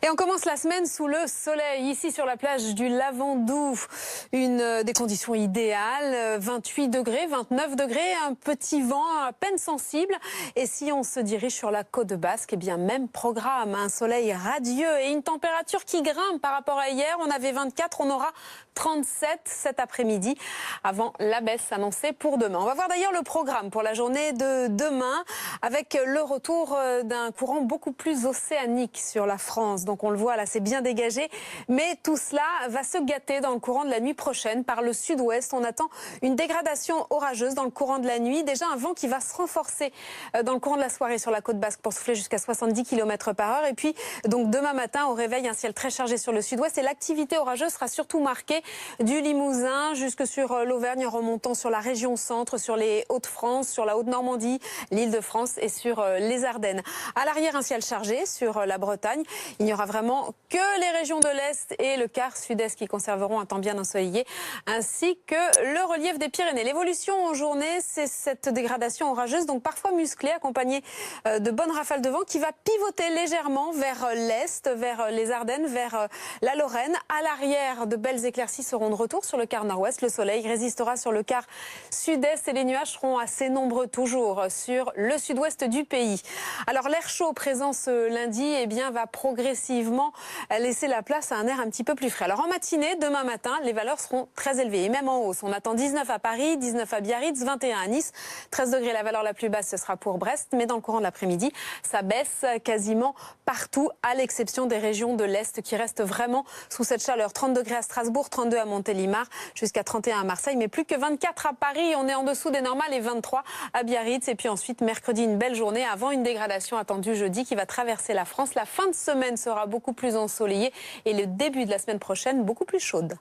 Et on commence la semaine sous le soleil, ici sur la plage du Lavandou. Des conditions idéales, 28 degrés, 29 degrés, un petit vent à peine sensible. Et si on se dirige sur la côte basque, eh bien même programme, un soleil radieux et une température qui grimpe par rapport à hier. On avait 24, on aura 37 cet après-midi, avant la baisse annoncée pour demain. On va voir d'ailleurs le programme pour la journée de demain, avec le retour d'un courant beaucoup plus océanique sur la France. Donc on le voit là, c'est bien dégagé, mais tout cela va se gâter dans le courant de la nuit prochaine. Par le sud-ouest, on attend une dégradation orageuse dans le courant de la nuit. Déjà un vent qui va se renforcer dans le courant de la soirée sur la côte basque pour souffler jusqu'à 70 km/h. Et puis donc demain matin, au réveil, un ciel très chargé sur le sud-ouest et l'activité orageuse sera surtout marquée du Limousin jusque sur l'Auvergne, en remontant sur la région centre, sur les Hauts-de-France, sur la Haute-Normandie, l'Île-de-France et sur les Ardennes. À l'arrière, un ciel chargé sur la Bretagne. Il n'y aura vraiment que les régions de l'Est et le quart sud-est qui conserveront un temps bien ensoleillé, ainsi que le relief des Pyrénées. L'évolution en journée, c'est cette dégradation orageuse, donc parfois musclée, accompagnée de bonnes rafales de vent, qui va pivoter légèrement vers l'Est, vers les Ardennes, vers la Lorraine. À l'arrière, de belles éclaircies seront de retour sur le quart nord-ouest. Le soleil résistera sur le quart sud-est et les nuages seront assez nombreux toujours sur le sud-ouest du pays. Alors l'air chaud présent ce lundi va progressivement laisser la place à un air un petit peu plus frais. Alors en matinée, demain matin, les valeurs seront très élevées et même en hausse. On attend 19 à Paris, 19 à Biarritz, 21 à Nice, 13 degrés la valeur la plus basse, ce sera pour Brest. Mais dans le courant de l'après-midi, ça baisse quasiment partout, à l'exception des régions de l'Est qui restent vraiment sous cette chaleur. 30 degrés à Strasbourg, 32 à Montélimar, jusqu'à 31 à Marseille, mais plus que 24 à Paris. On est en dessous des normales et 23 à Biarritz. Et puis ensuite, mercredi, une belle journée avant une dégradation attendue jeudi qui va traverser la France. La fin de semaine sera beaucoup plus ensoleillée et le début de la semaine prochaine beaucoup plus chaude.